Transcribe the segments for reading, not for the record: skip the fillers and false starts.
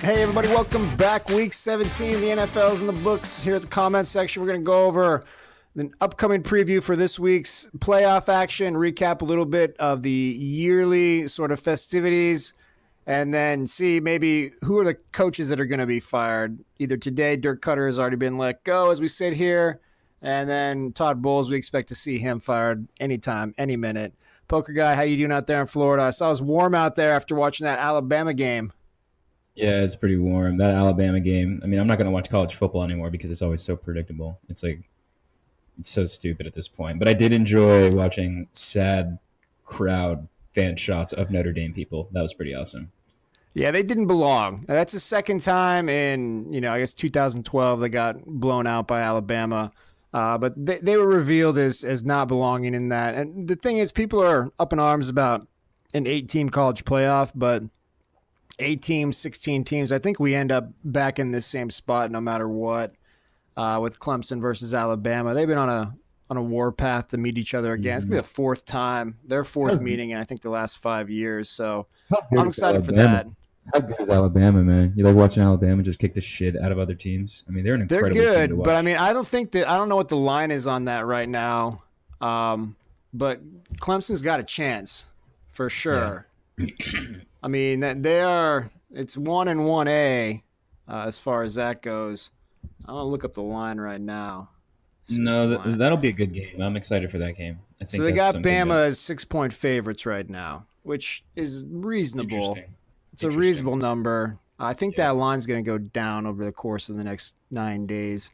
Hey everybody, welcome back. Week 17, the NFL's in the books. Here at the comment section, we're going to go over the upcoming preview for this week's playoff action, recap a little bit of the yearly sort of festivities, and then see maybe who are the coaches that are going to be fired. Either today, Dirk Cutter has already been let go as we sit here, and then Todd Bowles, we expect to see him fired anytime, any minute. Poker Guy, how you doing out there in Florida? I saw it was warm out there after watching that Alabama game. Yeah, it's pretty warm. That Alabama game. I mean, I'm not going to watch college football anymore because it's always so predictable. It's so stupid at this point. But I did enjoy watching sad crowd fan shots of Notre Dame people. That was pretty awesome. Yeah, they didn't belong. That's the second time in, I guess 2012 they got blown out by Alabama. But they were revealed as not belonging in that. And the thing is, people are up in arms about an 8-team college playoff, but 8 teams, 16 teams, I think we end up back in this same spot no matter what with Clemson versus Alabama. They've been on a war path to meet each other again. It's going to be the fourth time, their fourth meeting in I think the last 5 years. So I'm excited for that. How good is Alabama, man? You like watching Alabama just kick the shit out of other teams? I mean, they're an incredible team to watch. But I mean, I don't know what the line is on that right now. But Clemson's got a chance for sure. Yeah. I mean, it's 1 and 1A as far as that goes. I'm going to look up the line right now. That'll be a good game. I'm excited for that game. I think so they got Bama as 6-point favorites right now, which is reasonable. It's a reasonable number. I think that line's going to go down over the course of the next 9 days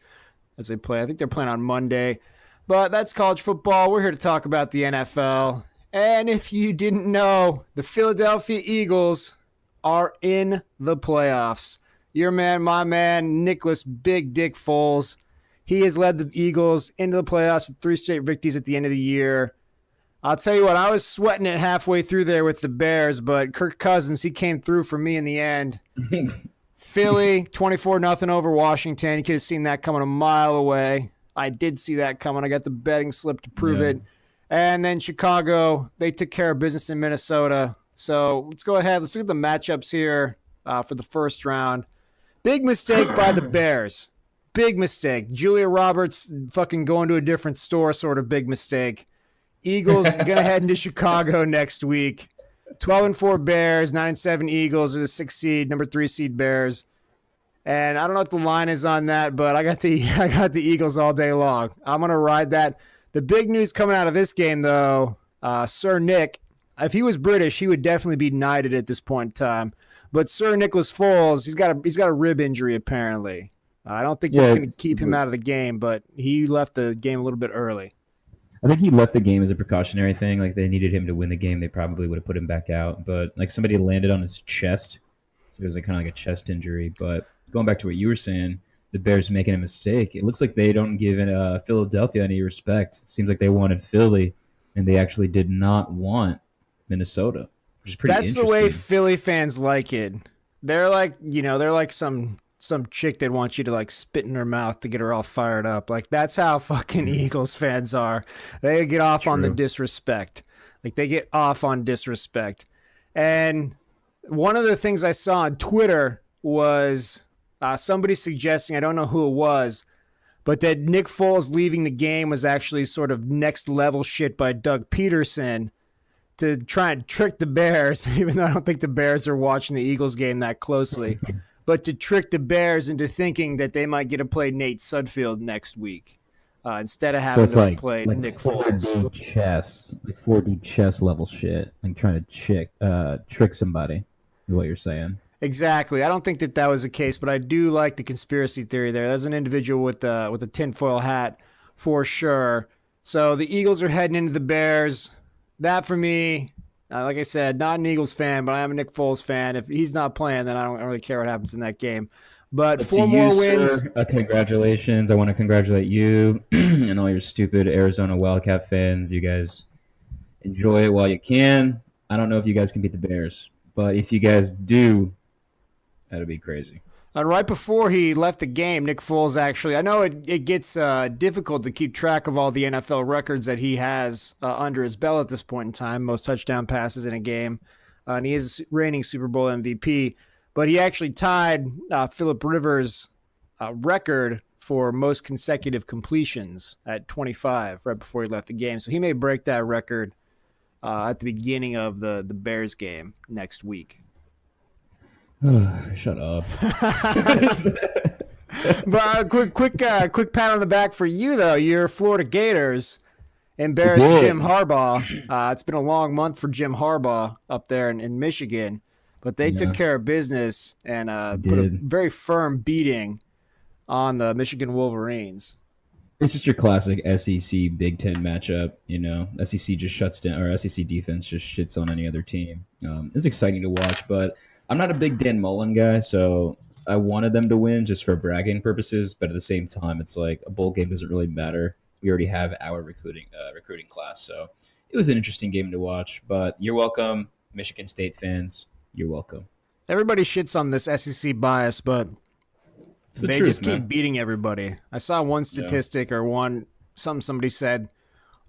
as they play. I think they're playing on Monday. But that's college football. We're here to talk about the NFL. And if you didn't know, the Philadelphia Eagles are in the playoffs. Your man, my man, Nicholas Big Dick Foles. He has led the Eagles into the playoffs with 3 straight victories at the end of the year. I'll tell you what, I was sweating it halfway through there with the Bears, but Kirk Cousins, he came through for me in the end. Philly, 24-0 over Washington. You could have seen that coming a mile away. I did see that coming. I got the betting slip to prove it. And then Chicago, they took care of business in Minnesota. So let's go ahead. Let's look at the matchups here for the first round. Big mistake by the Bears. Big mistake. Julia Roberts fucking going to a different store, sort of big mistake. Eagles going to head into Chicago next week. 12-4 Bears, 9-7 Eagles are the 6th seed, number 3 seed Bears. And I don't know what the line is on that, but I got the Eagles all day long. I'm going to ride that. The big news coming out of this game, though, Sir Nick, if he was British, he would definitely be knighted at this point in time. But Sir Nicholas Foles, he's got a rib injury apparently. I don't think that's going to keep him out of the game, but he left the game a little bit early. I think he left the game as a precautionary thing. Like they needed him to win the game, they probably would have put him back out. But like somebody landed on his chest, so it was like kind of like a chest injury. But going back to what you were saying, the Bears making a mistake. It looks like they don't give Philadelphia any respect. It seems like they wanted Philly, and they actually did not want Minnesota, which is pretty interesting. That's the way Philly fans like it. They're like, they're like some chick that wants you to like spit in her mouth to get her all fired up. Like that's how fucking Eagles fans are. They get off on the disrespect. Like they get off on disrespect. And one of the things I saw on Twitter was somebody suggesting, I don't know who it was, but that Nick Foles leaving the game was actually sort of next level shit by Doug Peterson to try and trick the Bears, even though I don't think the Bears are watching the Eagles game that closely, but to trick the Bears into thinking that they might get to play Nate Sudfeld next week instead of having to play Nick Foles. 4D chess level shit, like trying to trick somebody, is what you're saying. Exactly. I don't think that was the case, but I do like the conspiracy theory there. There's an individual with a tinfoil hat for sure. So the Eagles are heading into the Bears. That for me, like I said, not an Eagles fan, but I am a Nick Foles fan. If he's not playing, then I don't really care what happens in that game. But 4 more wins. Sir, congratulations. I want to congratulate you and all your stupid Arizona Wildcat fans. You guys enjoy it while you can. I don't know if you guys can beat the Bears, but if you guys do, that'd be crazy. And right before he left the game, Nick Foles actually, I know it gets difficult to keep track of all the NFL records that he has under his belt at this point in time, most touchdown passes in a game, and he is reigning Super Bowl MVP. but he actually tied Phillip Rivers' record for most consecutive completions at 25 right before he left the game. So he may break that record at the beginning of the Bears game next week. Shut up. But quick pat on the back for you though. Your Florida Gators embarrassed Jim Harbaugh. It's been a long month for Jim Harbaugh up there in Michigan, but they took care of business and put a very firm beating on the Michigan Wolverines. It's just your classic SEC Big Ten matchup. SEC just shuts down, or SEC defense just shits on any other team. It's exciting to watch, but I'm not a big Dan Mullen guy, so I wanted them to win just for bragging purposes. But at the same time, it's like a bowl game doesn't really matter. We already have our recruiting class, so it was an interesting game to watch. But you're welcome, Michigan State fans. You're welcome. Everybody shits on this SEC bias, but they just keep beating everybody. I saw one statistic or somebody said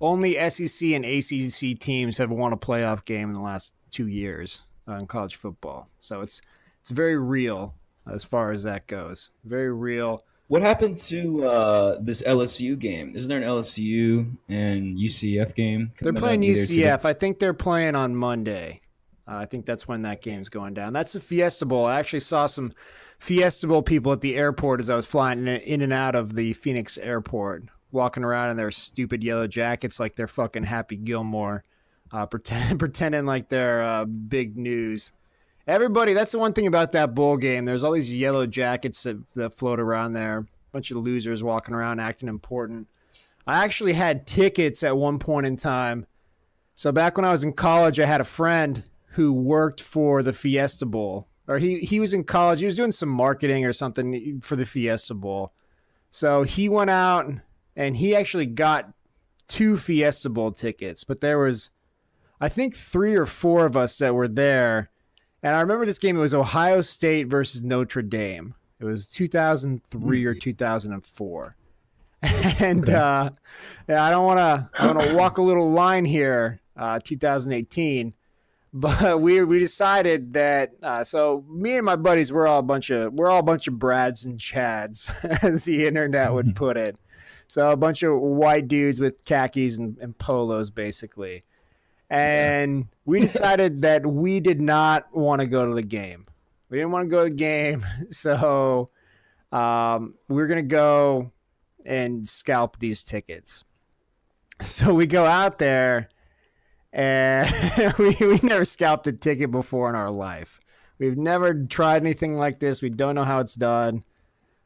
only SEC and ACC teams have won a playoff game in the last 2 years in college football. So it's very real as far as that goes. Very real. What happened to this LSU game? Isn't there an LSU and UCF game? They're playing UCF. I think they're playing on Monday. I think that's when that game's going down. That's the Fiesta Bowl. I actually saw some Fiesta Bowl people at the airport as I was flying in and out of the Phoenix airport, walking around in their stupid yellow jackets like they're fucking Happy Gilmore, pretending like they're big news. Everybody, that's the one thing about that bowl game. There's all these yellow jackets that float around there. A bunch of losers walking around acting important. I actually had tickets at one point in time. So back when I was in college, I had a friend who worked for the Fiesta Bowl. Or he was in college. He was doing some marketing or something for the Fiesta Bowl. So he went out and he actually got 2 Fiesta Bowl tickets. But there was, I think, 3 or 4 of us that were there. And I remember this game. It was Ohio State versus Notre Dame. It was 2003 or 2004. And I don't want to walk a little line here, 2018. But we decided that so me and my buddies we're all a bunch of Brads and Chads, as the internet would put it. So a bunch of white dudes with khakis and polos, basically. And we decided that we did not want to go to the game. We didn't want to go to the game, so we're gonna go and scalp these tickets. So we go out there. And we never scalped a ticket before in our life. We've never tried anything like this. We don't know how it's done.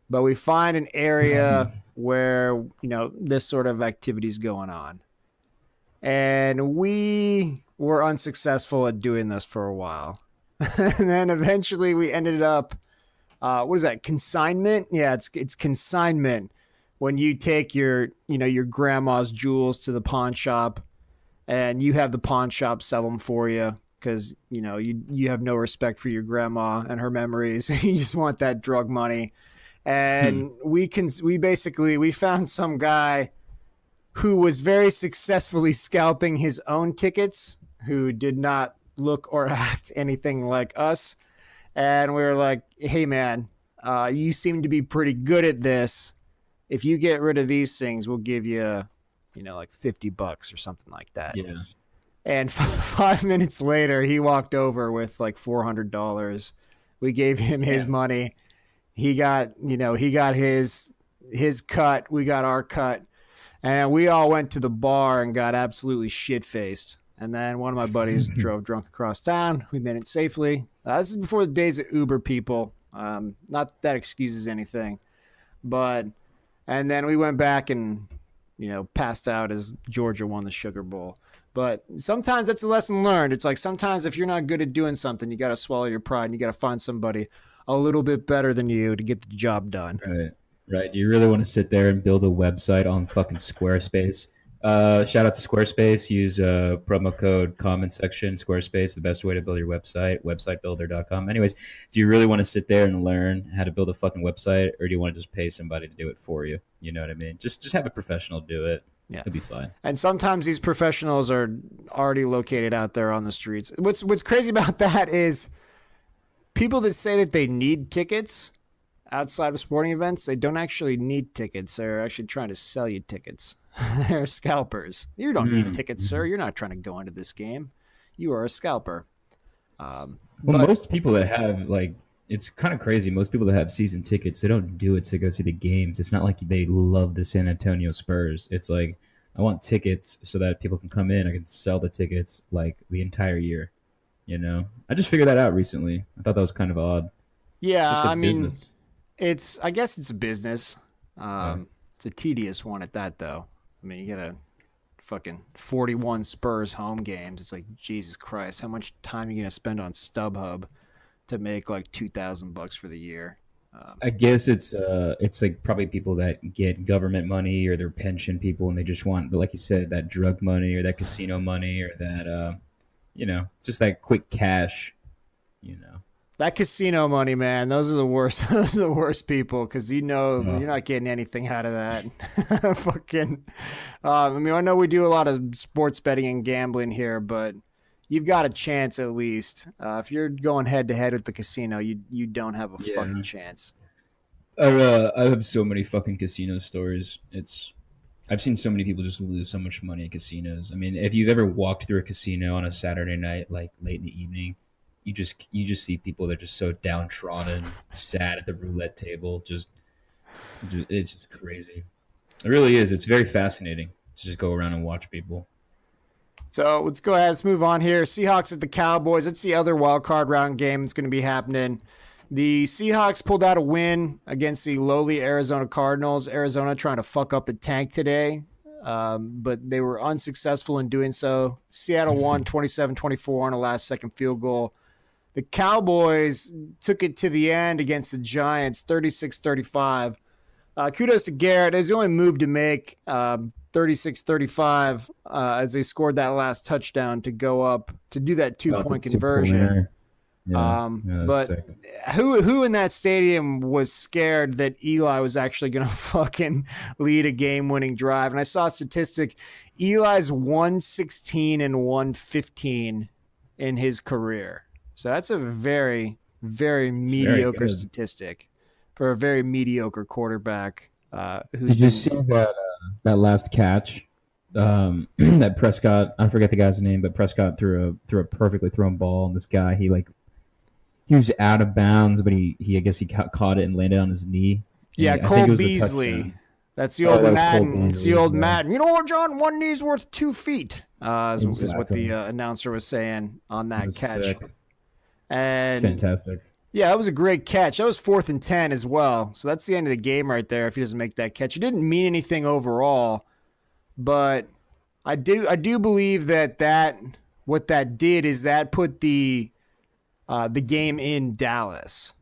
But we find an area where, this sort of activity is going on. And we were unsuccessful at doing this for a while. And then eventually we ended up, what is that, consignment? Yeah, it's consignment. When you take your grandma's jewels to the pawn shop, and you have the pawn shop sell them for you because, you have no respect for your grandma and her memories. You just want that drug money. And we found some guy who was very successfully scalping his own tickets, who did not look or act anything like us. And we were like, hey, man, you seem to be pretty good at this. If you get rid of these things, we'll give you like $50 or something like that. Yeah. And 5 minutes later, he walked over with like $400. We gave him his money. He got his cut. We got our cut. And we all went to the bar and got absolutely shit-faced. And then one of my buddies drove drunk across town. We made it safely. This is before the days of Uber, people. Not that excuses anything. And then we went back and passed out as Georgia won the Sugar Bowl. But sometimes that's a lesson learned. It's like sometimes if you're not good at doing something, you got to swallow your pride and you got to find somebody a little bit better than you to get the job done. Right. Do you really want to sit there and build a website on fucking Squarespace? Shout out to Squarespace. Use promo code comment section. Squarespace, the best way to build your website, websitebuilder.com. Anyways, do you really want to sit there and learn how to build a fucking website, or do you want to just pay somebody to do it for you? You know what I mean? Just have a professional do it. Yeah, it'll be fine. And sometimes these professionals are already located out there on the streets. What's crazy about that is people that say that they need tickets outside of sporting events, they don't actually need tickets. They're actually trying to sell you tickets. They're scalpers. You don't need tickets, sir. You're not trying to go into this game. You are a scalper. Well, most people that have, like, it's kind of crazy. Most people that have season tickets, they don't do it to go to the games. It's not like they love the San Antonio Spurs. It's like, I want tickets so that people can come in. I can sell the tickets like the entire year. You know, I just figured that out recently. I thought that was kind of odd. Yeah, It's just a business. I guess it's a business. It's a tedious one at that, though. I mean, you got a fucking 41 Spurs home games. It's like, Jesus Christ, how much time are you going to spend on StubHub to make like $2,000 for the year? I guess it's like probably people that get government money or their pension people, and they just want, like you said, that drug money or that casino money or that just that quick cash. That casino money, man, those are the worst. Those are the worst people because you're not getting anything out of that. Fucking, I mean, I know we do a lot of sports betting and gambling here, but you've got a chance at least. If you're going head to head with the casino, you don't have a fucking chance. I have so many fucking casino stories. I've seen so many people just lose so much money at casinos. I mean, if you've ever walked through a casino on a Saturday night, like late in the evening, you just see people that are just so downtrodden, sad at the roulette table. It's just crazy. It really is. It's very fascinating to just go around and watch people. So let's go ahead. Let's move on here. Seahawks at the Cowboys. That's the other wild card round game that's going to be happening. The Seahawks pulled out a win against the lowly Arizona Cardinals. Arizona trying to fuck up the tank today, but they were unsuccessful in doing so. Seattle won 27-24 on a last-second field goal. The Cowboys took it to the end against the Giants, 36-35. Kudos to Garrett. It was the only move to make, 36-35, as they scored that last touchdown to go up, to do that two-point conversion. But sick. Who in that stadium was scared that Eli was actually going to fucking lead a game-winning drive? And I saw a statistic. Eli's 116 and 115 in his career. So that's a very, very mediocre statistic for a very mediocre quarterback. Did you see that last catch that Prescott? I forget the guy's name, but Prescott threw a perfectly thrown ball, and this guy he was out of bounds, but I guess he caught it and landed on his knee. Yeah, Cole Beasley. That's the old Madden. It's the old Madden. You know what, John? One knee's worth 2 feet. Is what the announcer was saying on that catch. Sick. And it's fantastic. Yeah, that was a great catch. That was 4th and 10 as well. So that's the end of the game right there if he doesn't make that catch. It didn't mean anything overall, but I do believe that what that did is that put the game in Dallas.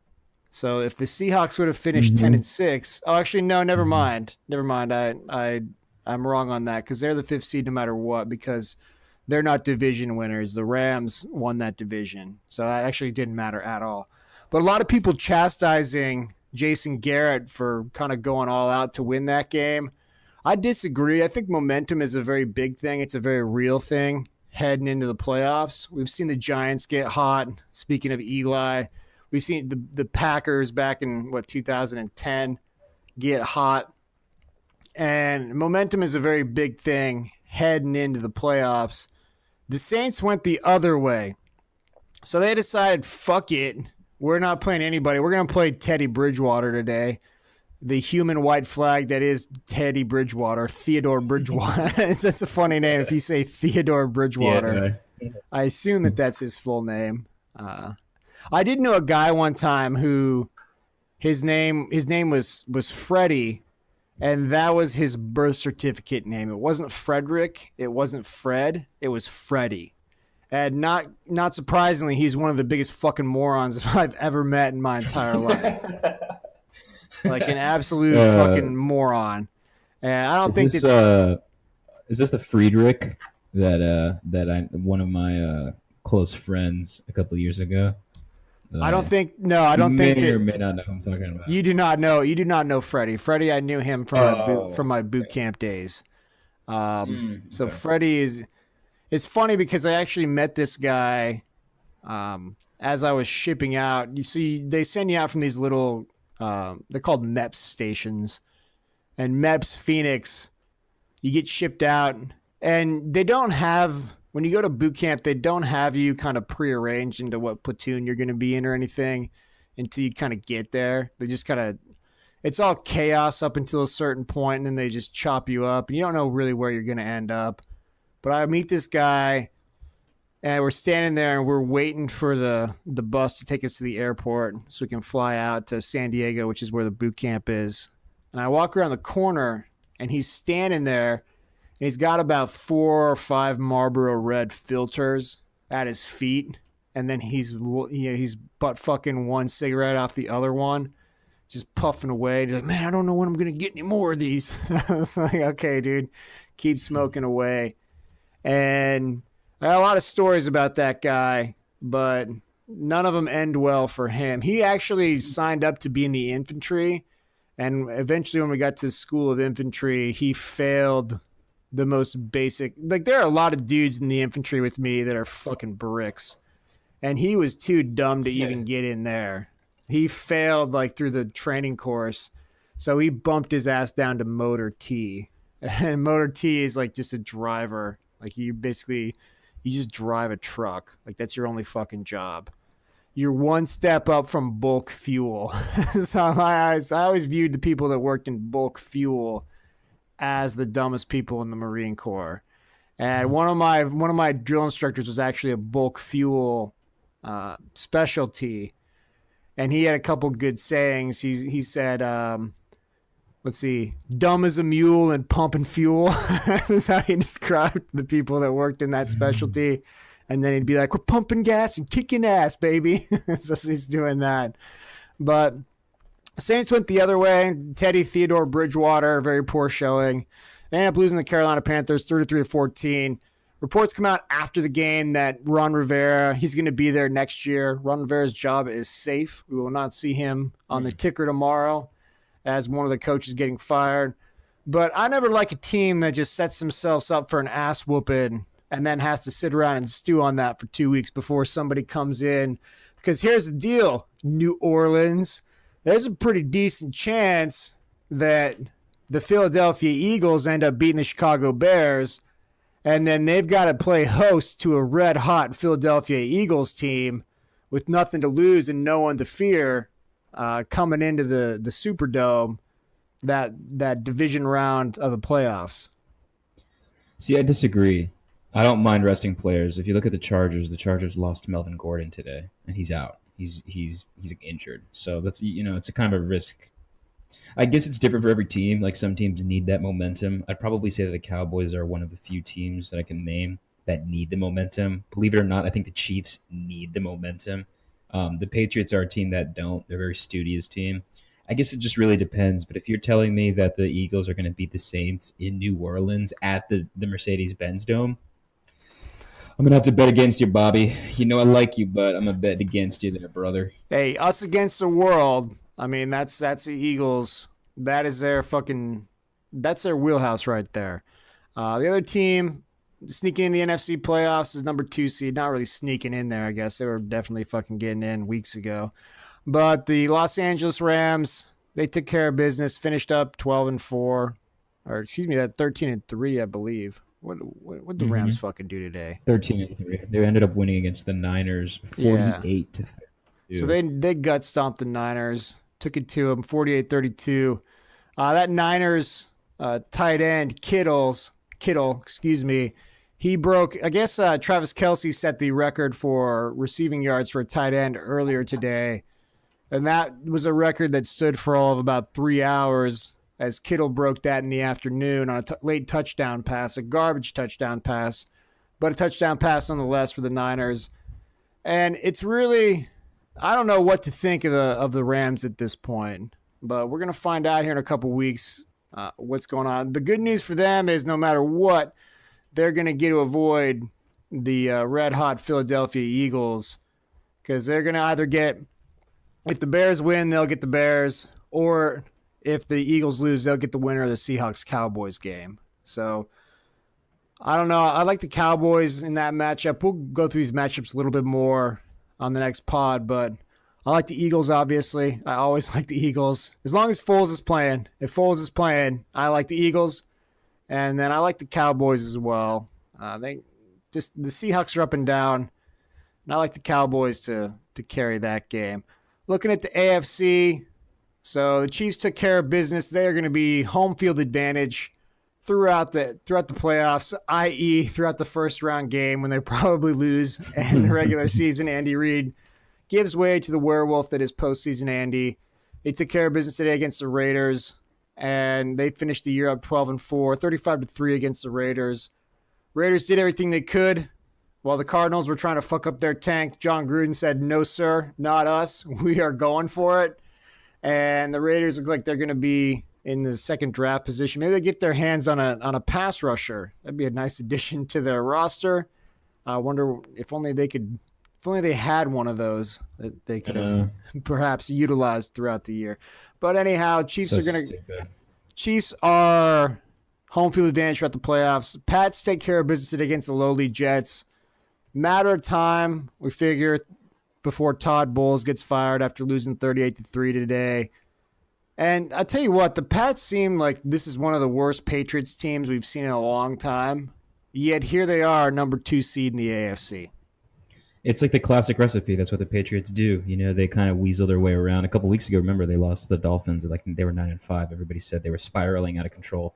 So if the Seahawks would have finished 10-6, oh, actually no, never mind. I'm wrong on that because they're the 5th seed no matter what because they're not division winners. The Rams won that division, so that actually didn't matter at all. But a lot of people chastising Jason Garrett for kind of going all out to win that game. I disagree. I think momentum is a very big thing. It's a very real thing heading into the playoffs. We've seen the Giants get hot. Speaking of Eli, we've seen the Packers back in, 2010 get hot. And momentum is a very big thing heading into the playoffs. The Saints went the other way. So they decided, fuck it. We're not playing anybody. We're going to play Teddy Bridgewater today. The human white flag that is Teddy Bridgewater, Theodore Bridgewater. That's a funny name if you say Theodore Bridgewater. Yeah. I assume that's his full name. I did know a guy one time who his name was Freddie, and that was his birth certificate name. It wasn't Frederick. It wasn't Fred. It was Freddie. And not surprisingly, he's one of the biggest fucking morons I've ever met in my entire life. Like an absolute fucking moron. And I don't think is this the Friedrich that one of my close friends a couple of years ago? I don't think that, or may not know who I'm talking about. You do not know Freddie. Freddie, I knew him from my boot camp days. So Freddie is. It's funny because I actually met this guy as I was shipping out, you see, they send you out from these little, they're called MEPS stations. And MEPS Phoenix, you get shipped out. And they don't have, when you go to boot camp, they don't have you kind of prearranged into what platoon you're going to be in or anything until you kind of get there. They just kind of, it's all chaos up until a certain point, and then they just chop you up. And you don't know really where you're going to end up. But I meet this guy, and we're standing there, and we're waiting for the bus to take us to the airport so we can fly out to San Diego, which is where the boot camp is. And I walk around the corner, and he's standing there, and he's got about 4 or 5 Marlboro Red filters at his feet. And then he's butt fucking one cigarette off the other one, just puffing away. He's like, man, I don't know when I'm going to get any more of these. I was like, okay, dude, keep smoking away. And I got a lot of stories about that guy, but none of them end well for him. He actually signed up to be in the infantry. And eventually when we got to the School of Infantry, he failed the most basic. Like, there are a lot of dudes in the infantry with me that are fucking bricks. And he was too dumb to even get in there. He failed, like, through the training course. So he bumped his ass down to Motor T. And Motor T is, like, just a driver. Like, you just drive a truck. Like, that's your only fucking job. You're one step up from bulk fuel. So I always viewed the people that worked in bulk fuel as the dumbest people in the Marine Corps. And one of my drill instructors was actually a bulk fuel specialty, and he had a couple good sayings. He said, let's see, dumb as a mule and pumping fuel. That's how he described the people that worked in that specialty. And then he'd be like, we're pumping gas and kicking ass, baby. So he's doing that. But Saints went the other way. Teddy Theodore Bridgewater, very poor showing. They ended up losing the Carolina Panthers 33-14. Reports come out after the game that Ron Rivera, he's going to be there next year. Ron Rivera's job is safe. We will not see him on the ticker tomorrow as one of the coaches getting fired. But I never like a team that just sets themselves up for an ass whooping and then has to sit around and stew on that for 2 weeks before somebody comes in. Because here's the deal, New Orleans. There's a pretty decent chance that the Philadelphia Eagles end up beating the Chicago Bears, and then they've got to play host to a red-hot Philadelphia Eagles team with nothing to lose and no one to fear coming into the Superdome, that division round of the playoffs. See, I disagree. I don't mind resting players. If you look at the Chargers lost Melvin Gordon today, and he's out. He's injured. So that's, it's a kind of a risk. I guess it's different for every team. Like, some teams need that momentum. I'd probably say that the Cowboys are one of the few teams that I can name that need the momentum. Believe it or not, I think the Chiefs need the momentum. The Patriots are a team that don't. They're a very studious team. I guess it just really depends. But if you're telling me that the Eagles are going to beat the Saints in New Orleans at the Mercedes-Benz Dome, I'm going to have to bet against you, Bobby. You know I like you, but I'm going to bet against you there, brother. Hey, us against the world. I mean, that's the Eagles. That's their wheelhouse right there. The other team sneaking in the NFC playoffs is number 2 seed. Not really sneaking in there, I guess. They were definitely fucking getting in weeks ago. But the Los Angeles Rams, they took care of business, finished up 12-4. Or, excuse me, that 13-3, I believe. What the Rams fucking do today? 13-3. They ended up winning against the Niners 48-32. So they gut stomped the Niners, took it to them 48-32. That Niners tight end Kittle, he broke. I guess Travis Kelce set the record for receiving yards for a tight end earlier today, and that was a record that stood for all of about 3 hours. As Kittle broke that in the afternoon on a late touchdown pass, a garbage touchdown pass, but a touchdown pass nonetheless for the Niners. And it's really, I don't know what to think of the Rams at this point, but we're going to find out here in a couple weeks what's going on. The good news for them is no matter what, they're going to get to avoid the red-hot Philadelphia Eagles, because they're going to either get, if the Bears win, they'll get the Bears, or if the Eagles lose, they'll get the winner of the Seahawks-Cowboys game. So, I don't know. I like the Cowboys in that matchup. We'll go through these matchups a little bit more on the next pod, but I like the Eagles, obviously. I always like the Eagles. As long as Foles is playing. If Foles is playing, I like the Eagles. And then I like the Cowboys as well. The Seahawks are up and down. And I like the Cowboys to carry that game. Looking at the AFC, so the Chiefs took care of business. They are going to be home field advantage throughout the playoffs, i.e. throughout the first round game when they probably lose. And the regular season, Andy Reid gives way to the werewolf that is postseason Andy. They took care of business today against the Raiders, and they finished the year up 12-4, 35-3 against the Raiders. Raiders did everything they could. While the Cardinals were trying to fuck up their tank, John Gruden said, "No, sir, not us. We are going for it." And the Raiders look like they're going to be in the second draft position. Maybe they get their hands on a pass rusher. That'd be a nice addition to their roster. I wonder if only they had one of those that they could have perhaps utilized throughout the year. But anyhow, Chiefs are home field advantage throughout the playoffs. Pats take care of business against the lowly Jets. Matter of time, we figure, before Todd Bowles gets fired after losing 38-3 today. And I tell you what, the Pats seem like this is one of the worst Patriots teams we've seen in a long time. Yet here they are, number 2 seed in the AFC. It's like the classic recipe. That's what the Patriots do. You know, they kind of weasel their way around. A couple weeks ago, remember, they lost to the Dolphins. Like they were 9-5. Everybody said they were spiraling out of control.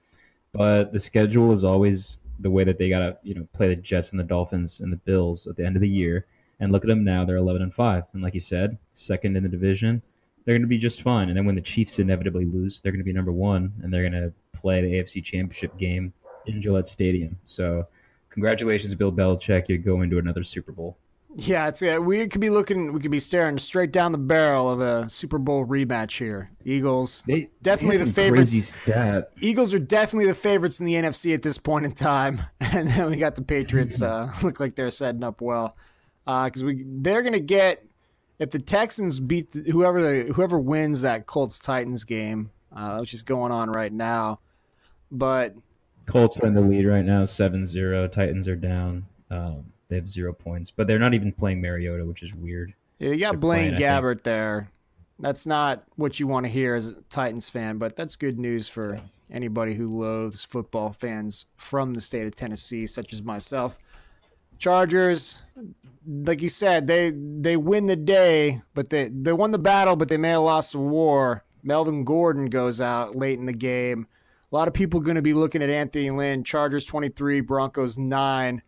But the schedule is always the way that they got to, play the Jets and the Dolphins and the Bills at the end of the year. And look at them now. They're 11-5. And like you said, second in the division. They're going to be just fine. And then when the Chiefs inevitably lose, they're going to be number 1. And they're going to play the AFC Championship game in Gillette Stadium. So congratulations, Bill Belichick. You're going to another Super Bowl. Yeah, we could be staring straight down the barrel of a Super Bowl rematch here. Eagles, definitely the favorites. Crazy stat. Eagles are definitely the favorites in the NFC at this point in time, and then we got the Patriots. Look like they're setting up well, because they're gonna get, if the Texans beat whoever wins that Colts Titans game, which is going on right now, but Colts are in the lead right now, 7-0. Titans are down. They have 0 points, but they're not even playing Mariota, which is weird. Yeah, you got Blaine Gabbert there. That's not what you want to hear as a Titans fan, but that's good news for anybody who loathes football fans from the state of Tennessee, such as myself. Chargers, like you said, they win the day, but they won the battle, but they may have lost the war. Melvin Gordon goes out late in the game. A lot of people going to be looking at Anthony Lynn, Chargers 23, Broncos 9.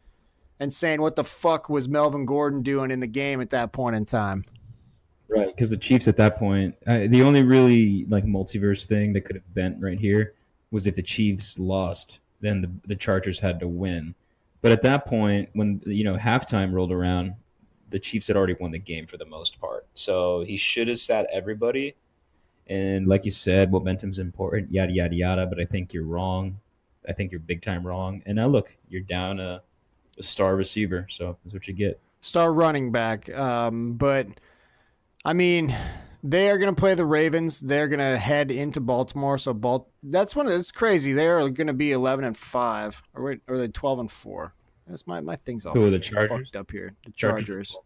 And saying, what the fuck was Melvin Gordon doing in the game at that point in time? Right, because the Chiefs at that point, the only really multiverse thing that could have bent right here was if the Chiefs lost, then the Chargers had to win. But at that point, when halftime rolled around, the Chiefs had already won the game for the most part. So he should have sat everybody. And like you said, momentum's important, yada, yada, yada. But I think you're wrong. I think you're big time wrong. And now look, you're down a star receiver, so that's what you get. Star running back. But I mean, they are going to play the Ravens. They're going to head into Baltimore. So that's crazy. They are going to be 11-5, or are they 12-4? That's my thing's all the Chargers? fucked up here. The Chargers.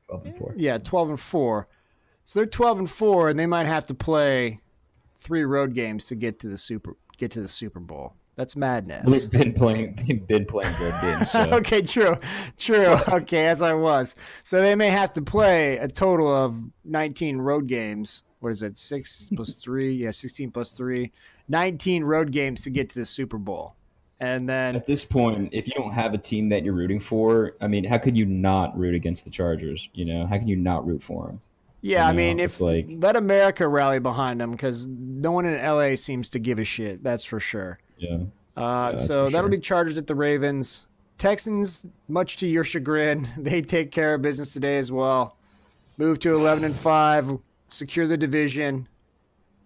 12-4. Yeah, 12-4. So they're 12-4, and they might have to play 3 road games to get to the Super Bowl. That's madness. They've been playing good games. So. Okay, true. Okay, as I was. So they may have to play a total of 19 road games. What is it, 6 plus 3? Yeah, 16 plus 3. 19 road games to get to the Super Bowl. And then at this point, if you don't have a team that you're rooting for, I mean, how could you not root against the Chargers? How can you not root for them? Yeah, I mean, let America rally behind them, because no one in LA seems to give a shit. That's for sure. Yeah. So that'll be Chargers at the Ravens. Texans, much to your chagrin, they take care of business today as well. Move to 11-5, secure the division,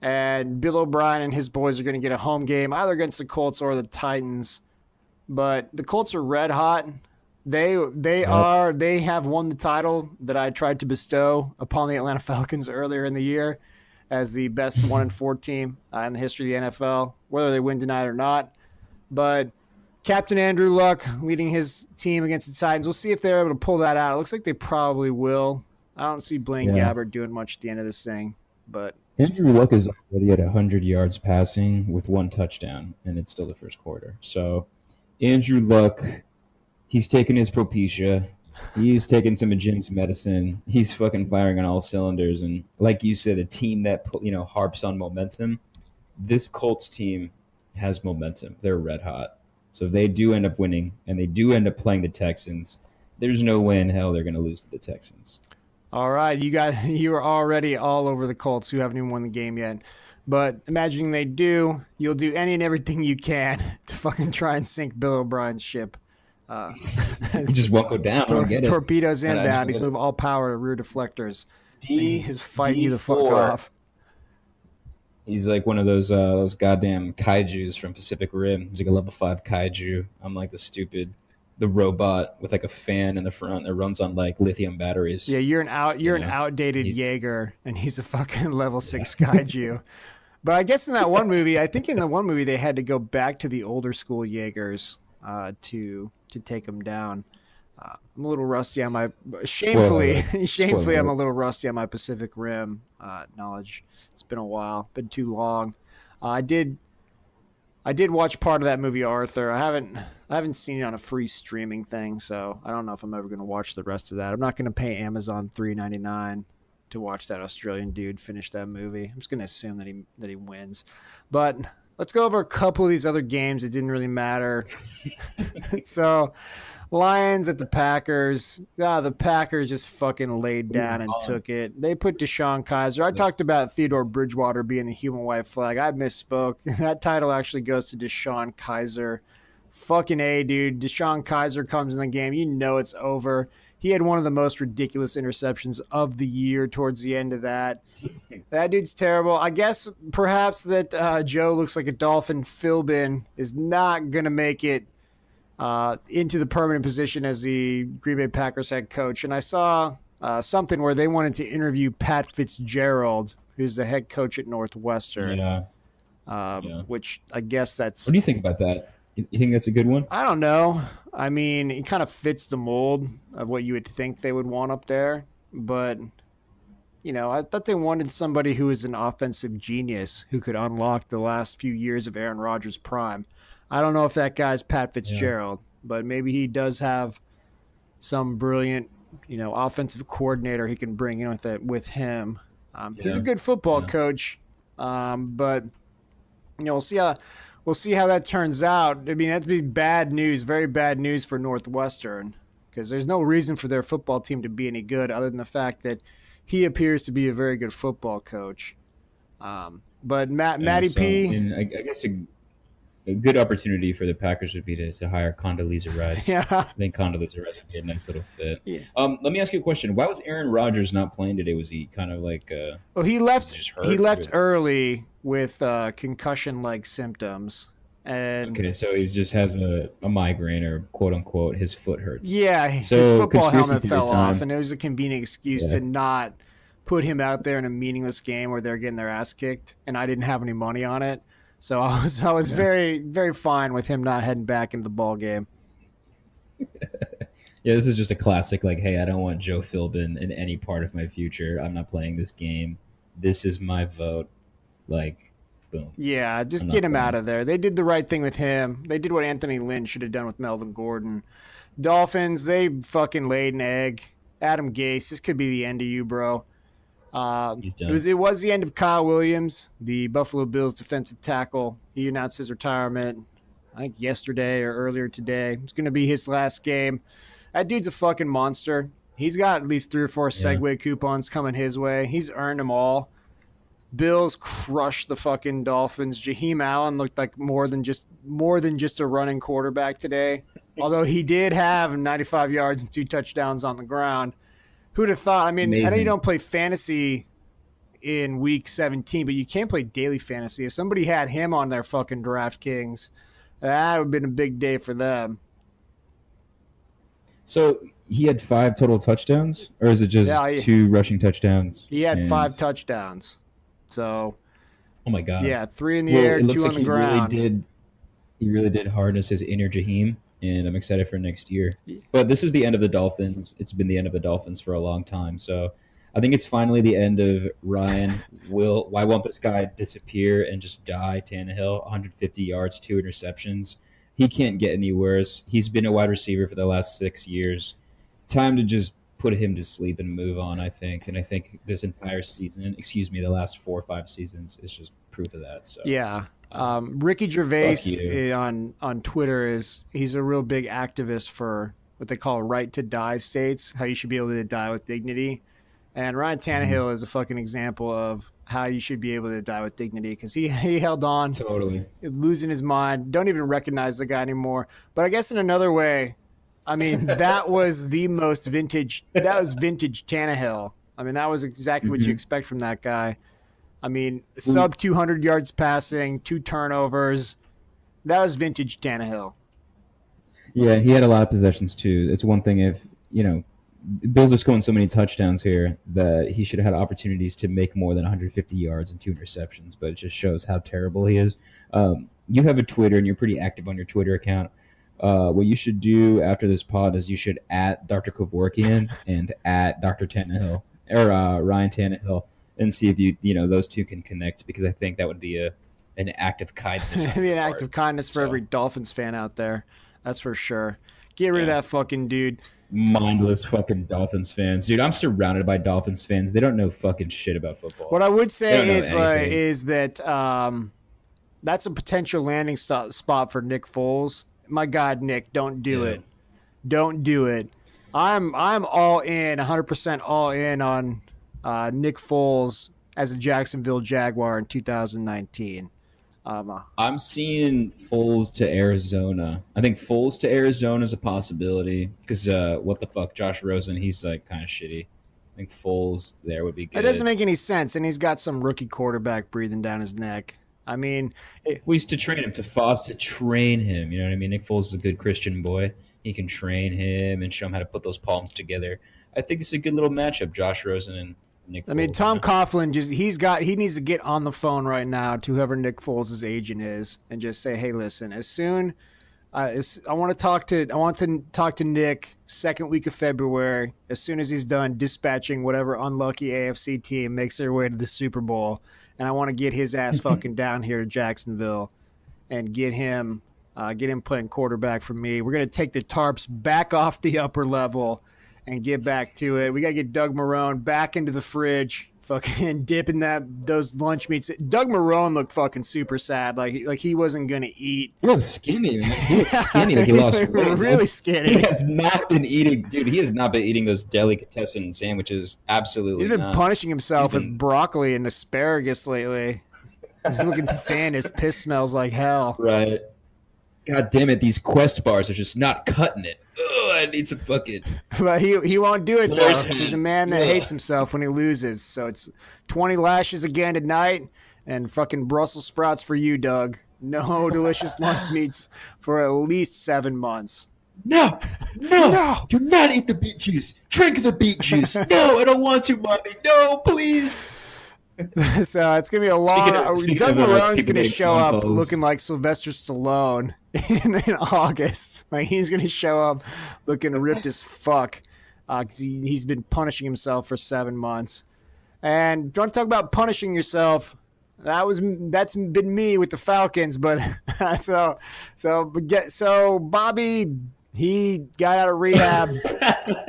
and Bill O'Brien and his boys are going to get a home game either against the Colts or the Titans. But the Colts are red hot. They have won the title that I tried to bestow upon the Atlanta Falcons earlier in the year as the best 1-4 team in the history of the NFL, whether they win tonight or not. But Captain Andrew Luck leading his team against the Titans. We'll see if they're able to pull that out. It looks like they probably will. I don't see Blaine Yeah. Gabbert doing much at the end of this thing, but Andrew Luck is already at 100 yards passing with 1 touchdown, and it's still the first quarter. So Andrew Luck, he's taking his Propecia. He's taking some of Jim's medicine. He's fucking firing on all cylinders. And like you said, a team that harps on momentum. This Colts team has momentum. They're red hot. So if they do end up winning and they do end up playing the Texans, there's no way in hell they're going to lose to the Texans. all right, you are already all over the Colts who haven't even won the game yet. But imagining they do, you'll do any and everything you can to fucking try and sink Bill O'Brien's ship. He just won't go down. I don't get it. Torpedoes inbound. He's moving all power to rear deflectors. He's fighting you the fuck off. He's like one of those goddamn kaijus from Pacific Rim. He's like a level 5 kaiju. I'm like the robot with like a fan in the front that runs on like lithium batteries. Yeah, you're an outdated Jaeger, and he's a fucking level 6 kaiju. But I guess in that one movie, I think in the one movie they had to go back to the older school Jaegers to take him down. I'm a little rusty on my shamefully I'm a little rusty on my Pacific Rim knowledge. It's been a while, been too long. I did watch part of that movie Arthur. I haven't seen it on a free streaming thing, so I don't know if I'm ever going to watch the rest of that. I'm not going to pay Amazon $3.99 to watch that Australian dude finish that movie. I'm just going to assume that he wins. But let's go over a couple of these other games that didn't really matter. So, Lions at the Packers. The Packers just fucking laid down and took it. They put Deshaun Kaiser. I talked about Theodore Bridgewater being the human white flag. I misspoke. That title actually goes to Deshaun Kaiser. Fucking A, dude. Deshaun Kaiser comes in the game. You know it's over. He had one of the most ridiculous interceptions of the year towards the end of that. That dude's terrible. I guess perhaps that Joe looks like a Dolphin. Philbin is not going to make it into the permanent position as the Green Bay Packers head coach. And I saw something where they wanted to interview Pat Fitzgerald, who's the head coach at Northwestern. Which I guess that's... What do you think about that? You think that's a good one? I don't know. I mean, it kind of fits the mold of what you would think they would want up there. But, I thought they wanted somebody who is an offensive genius who could unlock the last few years of Aaron Rodgers' prime. I don't know if that guy's Pat Fitzgerald, but maybe he does have some brilliant, offensive coordinator he can bring in with him. He's a good football coach, but we'll see how that turns out. I mean, that'd be bad news, very bad news for Northwestern, because there's no reason for their football team to be any good other than the fact that he appears to be a very good football coach. But Matty P. I guess a good opportunity for the Packers would be to hire Condoleezza Rice. Yeah. I think Condoleezza Rice would be a nice little fit. Yeah. Let me ask you a question. Why was Aaron Rodgers not playing today? Was he kind of like... well, he left early with concussion-like symptoms. And okay, so he just has a migraine or quote-unquote his foot hurts. Yeah, his football helmet fell off, and it was a convenient excuse to not put him out there in a meaningless game where they're getting their ass kicked, and I didn't have any money on it. So I was very, very fine with him not heading back into the ball game. Yeah, this is just a classic, like, hey, I don't want Joe Philbin in any part of my future. I'm not playing this game. This is my vote. Like, boom. Yeah, just get him out of there. They did the right thing with him. They did what Anthony Lynn should have done with Melvin Gordon. Dolphins, they fucking laid an egg. Adam Gase, this could be the end of you, bro. It was the end of Kyle Williams, the Buffalo Bills defensive tackle. He announced his retirement, I think yesterday or earlier today. It's going to be his last game. That dude's a fucking monster. He's got at least 3 or 4 Segway coupons coming his way. He's earned them all. Bills crushed the fucking Dolphins. Jaheim Allen looked like more than just a running quarterback today. Although he did have 95 yards and 2 touchdowns on the ground. Who'd have thought? I mean, amazing. I know you don't play fantasy in week 17, but you can play daily fantasy. If somebody had him on their fucking DraftKings, that would have been a big day for them. So he had 5 total touchdowns, or is it just 2 rushing touchdowns? He had 5 touchdowns. So, oh my god, yeah, 3 in the air, 2 on the ground. Really He really did harness his inner Jaheim, and I'm excited for next year. But this is the end of the Dolphins. It's been the end of the Dolphins for a long time. So I think it's finally the end of Ryan. Why won't this guy disappear and just die? Tannehill, 150 yards, 2 interceptions. He can't get any worse. He's been a wide receiver for the last 6 years. Time to just put him to sleep and move on, I think. And I think this entire season, the last 4 or 5 seasons is just proof of that. So Yeah. Ricky Gervais on Twitter he's a real big activist for what they call right to die states, how you should be able to die with dignity. And Ryan Tannehill is a fucking example of how you should be able to die with dignity because he held on, totally losing his mind, don't even recognize the guy anymore. But I guess in another way, I mean, that was vintage Tannehill. I mean, that was exactly what you expect from that guy. I mean, sub 200 yards passing, 2 turnovers. That was vintage Tannehill. Yeah, he had a lot of possessions too. It's one thing if, Bills are scoring so many touchdowns here that he should have had opportunities to make more than 150 yards and 2 interceptions, but it just shows how terrible he is. You have a Twitter and you're pretty active on your Twitter account. What you should do after this pod is you should at Dr. Kevorkian and at Dr. Tannehill or Ryan Tannehill and see if those two can connect because I think that would be an act of kindness. It'd be an act of kindness for every Dolphins fan out there. That's for sure. Get rid of that fucking dude. Mindless fucking Dolphins fans. Dude, I'm surrounded by Dolphins fans. They don't know fucking shit about football. What I would say is that that's a potential landing spot for Nick Foles. My God, Nick, don't do it. Don't do it. I'm all in, 100% all in on Nick Foles as a Jacksonville Jaguar in 2019. I'm seeing Foles to Arizona. I think Foles to Arizona is a possibility because what the fuck, Josh Rosen, he's like kind of shitty. I think Foles there would be good. It doesn't make any sense, and he's got some rookie quarterback breathing down his neck. I mean, we used to train him to train him. You know what I mean? Nick Foles is a good Christian boy. He can train him and show him how to put those palms together. I think it's a good little matchup, Josh Rosen and Nick Foles. I mean, Tom Coughlin he needs to get on the phone right now to whoever Nick Foles' agent is and just say, hey, listen, as soon I want to talk to Nick second week of February as soon as he's done dispatching whatever unlucky AFC team makes their way to the Super Bowl, and I want to get his ass fucking down here to Jacksonville and get him playing quarterback for me. We're gonna take the tarps back off the upper level and get back to it. We got to get Doug Marrone back into the fridge, fucking dipping those lunch meats. Doug Marrone looked fucking super sad, like he wasn't going to eat. He was skinny, man. He was skinny, like he lost weight. Really skinny. He has not been eating those delicatessen sandwiches. Absolutely He's been punishing himself with broccoli and asparagus lately. He's looking thin. His piss smells like hell. Right. God damn it, these Quest bars are just not cutting it. Ugh, I need some fucking... But he won't do it, though. He's a man that hates himself when he loses. So it's 20 lashes again tonight and fucking Brussels sprouts for you, Doug. No delicious lunch meats for at least 7 months. No. Do not eat the beet juice. Drink the beet juice. No, I don't want to, Mommy. No, please. So it's going to be a long... Doug Marrone's going to show up looking like Sylvester Stallone in August. Like, he's going to show up looking ripped as fuck because he's been punishing himself for 7 months. And do you want to talk about punishing yourself? That's been me with the Falcons, but so Bobby... He got out of rehab.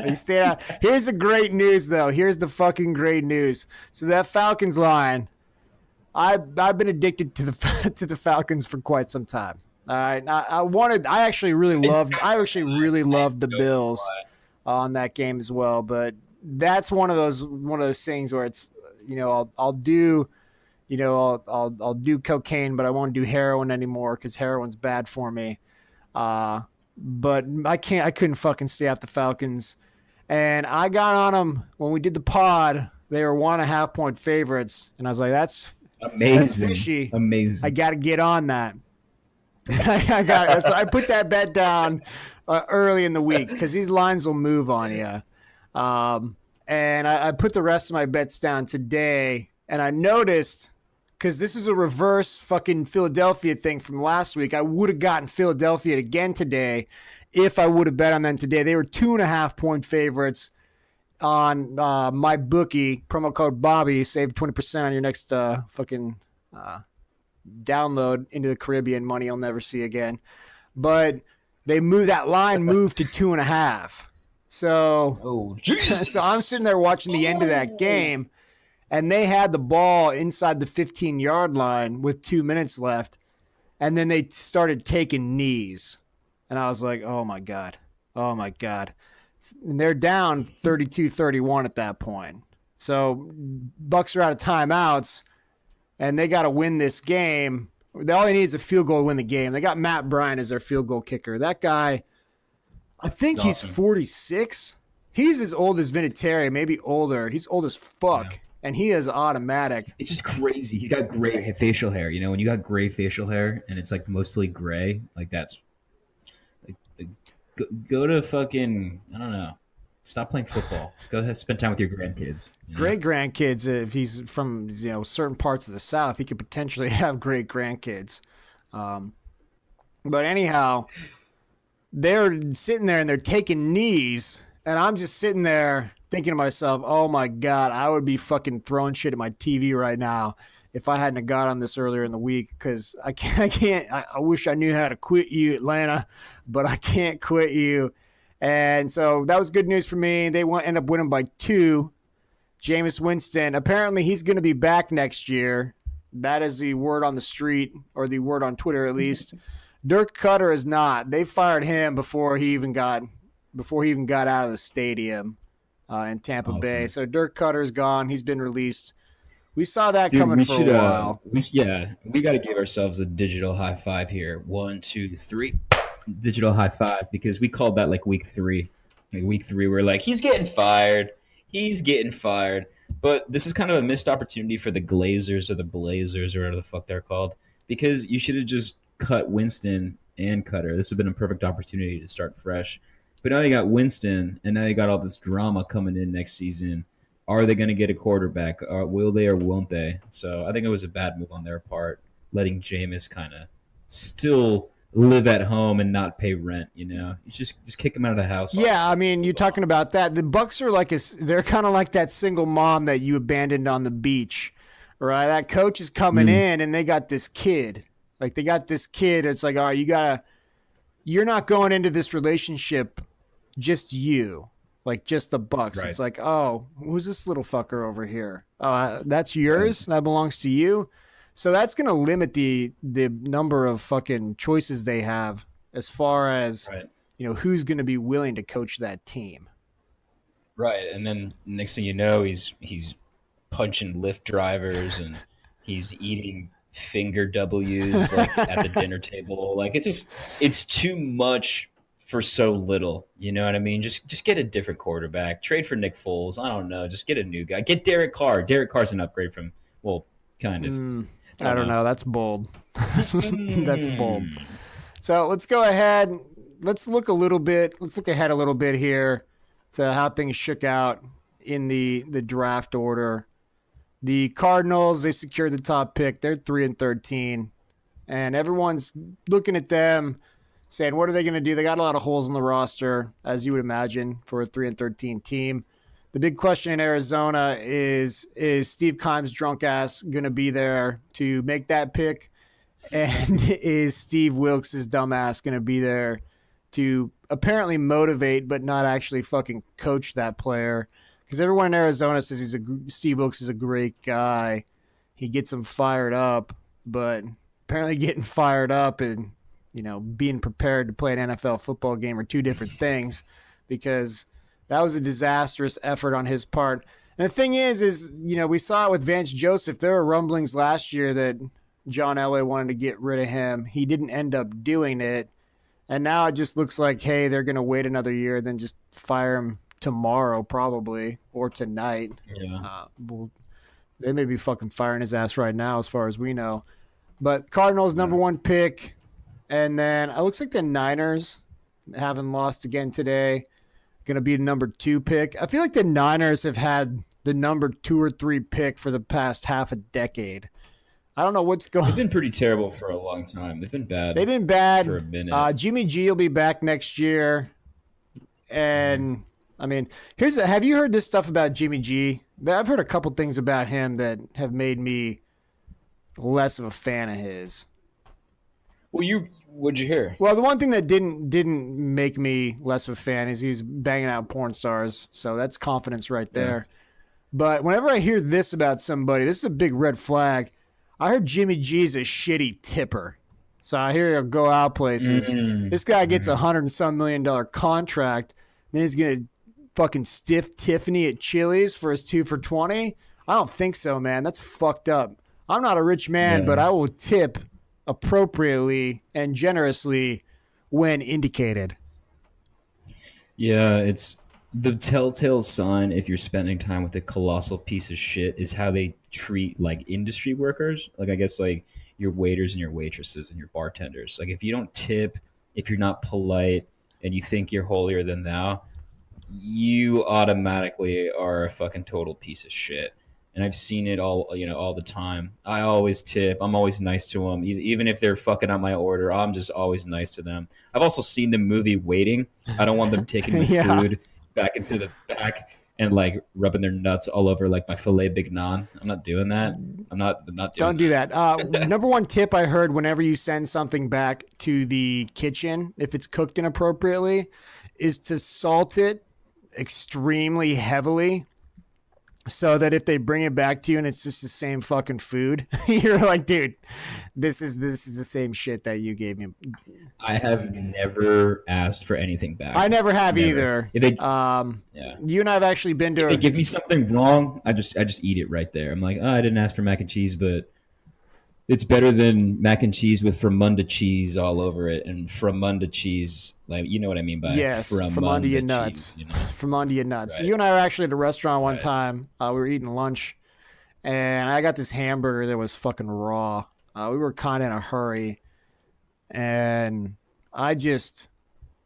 He stayed out. Here's the great news, though. Here's the fucking great news. So that Falcons line, I've been addicted to the Falcons for quite some time. All right, I actually really loved the Bills on that game as well. But that's one of those things where it's I'll do cocaine, but I won't do heroin anymore because heroin's bad for me. But I couldn't fucking stay off the Falcons. And I got on them when we did the pod. They were 1.5 point favorites. And I was like, that's amazing. That's fishy. Amazing. I got to get on that. So I put that bet down early in the week because these lines will move on you. And I put the rest of my bets down today. And I noticed because this is a reverse fucking Philadelphia thing from last week. I would have gotten Philadelphia again today if I would have bet on them today. They were 2.5-point favorites on my bookie. Promo code Bobby. Save 20% on your next fucking download into the Caribbean money you'll never see again. But they moved that line moved to 2.5. So, so I'm sitting there watching the end of that game, and they had the ball inside the 15-yard line with 2 minutes left, and then they started taking knees. And I was like, oh, my God. Oh, my God. And they're down 32-31 at that point. So Bucks are out of timeouts, and they got to win this game. All they need is a field goal to win the game. They got Matt Bryant as their field goal kicker. That guy, I think he's 46. He's as old as Vinatieri, maybe older. He's old as fuck, and he is automatic. It's just crazy. He's got gray facial hair. You know, when you got gray facial hair and it's like mostly gray, like that's like go to fucking, I don't know. Stop playing football. Go ahead, spend time with your grandkids. Great grandkids. If he's from certain parts of the South, he could potentially have great grandkids. But anyhow, they're sitting there and they're taking knees, and I'm just sitting there thinking to myself, "Oh my God, I would be fucking throwing shit at my TV right now if I hadn't got on this earlier in the week, because I can't. I wish I knew how to quit you, Atlanta, but I can't quit you." And so that was good news for me. They end up winning by 2. Jameis Winston, apparently he's going to be back next year. That is the word on the street, or the word on Twitter at least. Dirk Cutter is not. They fired him before he even got out of the stadium in Tampa Bay. So Dirk Cutter's gone. He's been released. We saw that coming for a while. We got to give ourselves a digital high five here. 1, 2, 3. Digital high five, because we called that like week 3. Like week 3, we're like, he's getting fired. But this is kind of a missed opportunity for the Glazers or the Blazers or whatever the fuck they're called, because you should have just cut Winston and Cutter. This would have been a perfect opportunity to start fresh. But now you got Winston, and now you got all this drama coming in next season. Are they going to get a quarterback? Will they or won't they? So I think it was a bad move on their part, letting Jameis kind of still live at home and not pay rent. You know, you just kick him out of the house. Yeah, I mean, you're talking about that. The Bucks are they're kind of like that single mom that you abandoned on the beach, right? That coach is coming in, and they got this kid. Like, they got this kid. It's like, all right, you're not going into this relationship just you, like just the Bucks. Right. It's like, oh, who's this little fucker over here? That's yours. That belongs to you. So that's going to limit the number of fucking choices they have as far as, who's going to be willing to coach that team. Right. And then next thing you know, he's punching Lyft drivers, and he's eating finger W's like at the dinner table. Like, it's too much for so little. You know what I mean? Just get a different quarterback. Trade for Nick Foles. I don't know. Just get a new guy. Get Derek Carr. Derek Carr's an upgrade from, well, kind of. I don't know. That's bold. That's bold. So let's go ahead. Let's look ahead a little bit here to how things shook out in the draft order. The Cardinals, they secured the top pick. They're 3-13, and everyone's looking at them saying, what are they going to do? They got a lot of holes in the roster, as you would imagine, for a 3-13 team. The big question in Arizona is Steve Keim's drunk ass going to be there to make that pick? And is Steve Wilkes' dumb ass going to be there to apparently motivate but not actually fucking coach that player? Because everyone in Arizona says Steve Wilkes is a great guy. He gets them fired up, but apparently getting fired up and, being prepared to play an NFL football game are two different things, because that was a disastrous effort on his part. And the thing is, we saw it with Vance Joseph. There were rumblings last year that John Elway wanted to get rid of him. He didn't end up doing it. And now it just looks like, hey, they're going to wait another year, then just fire him tomorrow probably, or tonight. Yeah. They may be fucking firing his ass right now as far as we know. But Cardinals, number 1 pick. And then it looks like the Niners, having lost again today, going to be the number 2 pick. I feel like the Niners have had the number 2 or 3 pick for the past half a decade. I don't know what's They've going. been pretty terrible for a long time. They've been They've bad been for a bad. minute. Jimmy G will be back next year, Mhm. and I mean, have you heard this stuff about Jimmy G? I've heard a couple things about him that have made me less of a fan of his. Well, what'd you hear? Well, the one thing that didn't make me less of a fan is he's banging out porn stars, so that's confidence right Yeah. there. But whenever I hear this about somebody, this is a big red flag. I heard Jimmy G's a shitty tipper. So I hear he'll go out places. Mm-hmm. This guy gets $100 and some million contract. Then he's gonna fucking stiff Tiffany at Chili's for his 2 for $20. I don't think so, man. That's fucked up. I'm not a rich man, but Yeah. I will tip appropriately and generously when indicated. Yeah, it's the telltale sign if you're spending time with a colossal piece of shit is how they treat like industry workers. Like I guess like your waiters and your waitresses and your bartenders. Like if you don't tip, if you're not polite and you think you're holier than thou, you automatically are a fucking total piece of shit. And I've seen it all the time. I always tip. I'm always nice to them, even if they're fucking up my order. I'm just always nice to them. I've also seen the movie Waiting. I don't want them taking the Yeah. food back into the back and like rubbing their nuts all over like my filet mignon. I'm not doing that. I'm not doing Don't do that. Number one tip I heard whenever you send something back to the kitchen, if it's cooked inappropriately, is to salt it extremely heavily so that if they bring it back to you and it's just the same fucking food, you're like, dude, this is the same shit that you gave me. I have never asked for anything back. I never have Never. either. If they, Yeah. You and I have actually been to. If they give me something wrong, I just eat it right there. I'm like, oh, I didn't ask for mac and cheese, but it's better than mac and cheese with Fromunda cheese all over it. And Fromunda cheese, like you know what I mean by Yes, from under your cheese, nuts. you know? From under your nuts. Right. You and I were actually at a restaurant one Right. time. We were eating lunch, and I got this hamburger that was fucking raw. We were kind of in a hurry, and I just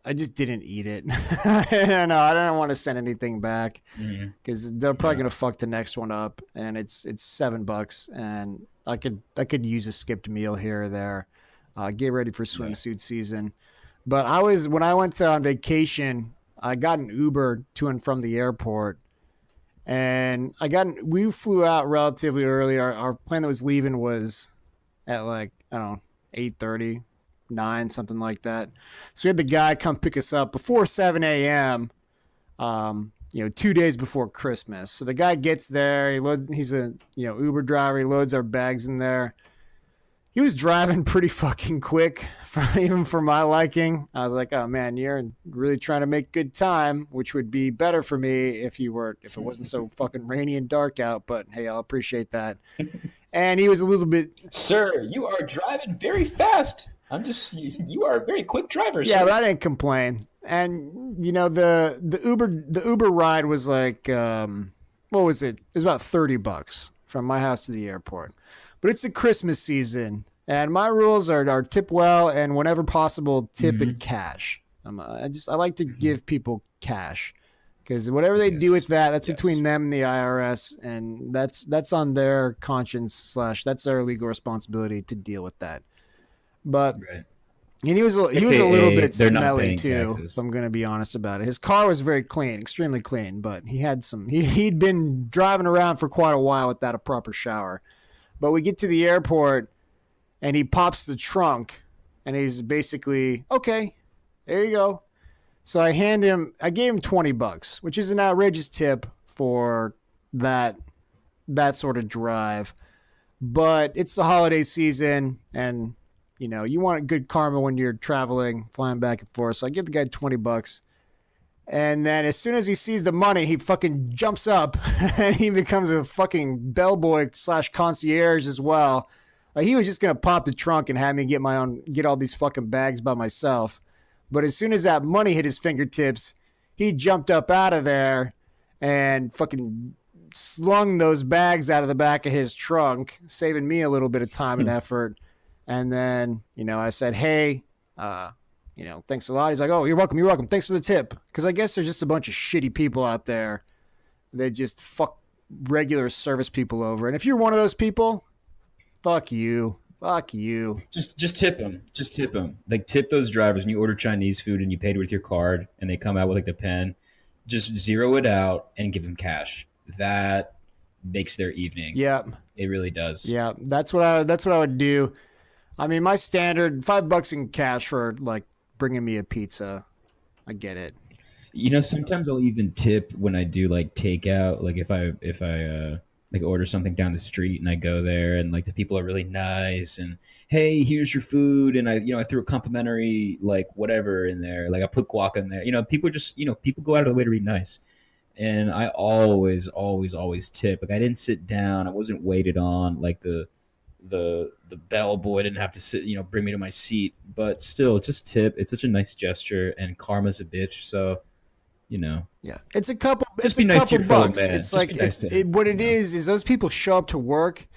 didn't eat it. I don't know. I don't want to send anything back because they're probably gonna fuck the next one up, and it's $7, and I could use a skipped meal here or there. Get ready for swimsuit season. But when I went on vacation, I got an Uber to and from the airport, and we flew out relatively early. Our plane that was leaving was at like, I don't know, 8:30, 9, something like that. So we had the guy come pick us up before 7 a.m. 2 days before Christmas. So the guy gets there. He's a Uber driver. He loads our bags in there. He was driving pretty fucking quick, even for my liking. I was like, oh man, you're really trying to make good time, which would be better for me if it wasn't so fucking rainy and dark out. But hey, I'll appreciate that. And he was a little bit. Sir, you are driving very fast. You are a very quick driver. Yeah, sir. but I didn't complain. And the Uber ride was like, what was it? It was about $30 from my house to the airport. But it's a Christmas season, and my rules are tip well, and whenever possible, tip in cash. I like to give people cash, because whatever they do with that's between them and the IRS, and that's on their conscience / that's their legal responsibility to deal with that. But Right. and he was a little bit they're not smelly paying too. taxes. If I'm going to be honest about it. His car was very clean, extremely clean, but he had he'd been driving around for quite a while without a proper shower. But we get to the airport, and he pops the trunk, and he's basically, okay, there you go. So I gave him $20, which is an outrageous tip for that sort of drive. But it's the holiday season, and you want good karma when you're traveling, flying back and forth. So I give the guy $20. And then as soon as he sees the money, he fucking jumps up and he becomes a fucking bellboy / concierge as well. Like he was just going to pop the trunk and have me get all these fucking bags by myself. But as soon as that money hit his fingertips, he jumped up out of there and fucking slung those bags out of the back of his trunk, saving me a little bit of time and effort. And then, I said, hey, thanks a lot. He's like, oh, you're welcome. You're welcome. Thanks for the tip. Because I guess there's just a bunch of shitty people out there that just fuck regular service people over. And if you're one of those people, Fuck you. Fuck you. Just tip them. Just tip them. Like tip those drivers when you order Chinese food and you paid with your card and they come out with like the pen. Just zero it out and give them cash. That makes their evening. Yep. It really does. Yeah, that's what I would do. I mean, my standard $5 in cash for like bringing me a pizza. I get it. You know, sometimes I'll even tip when I do like takeout. Like if I like order something down the street and I go there and like the people are really nice and hey, here's your food and I threw a complimentary like whatever in there. Like I put guac in there. You know, people just people go out of the way to be nice. And I always, always, always tip. Like I didn't sit down. I wasn't waited on. Like the bellboy didn't have to sit, bring me to my seat. But still, just tip. It's such a nice gesture, and karma's a bitch. So, Yeah, it's a couple. Just It's be a nice to couple your fellow bucks. man. It's Just like be nice to him, what it is those people show up to work,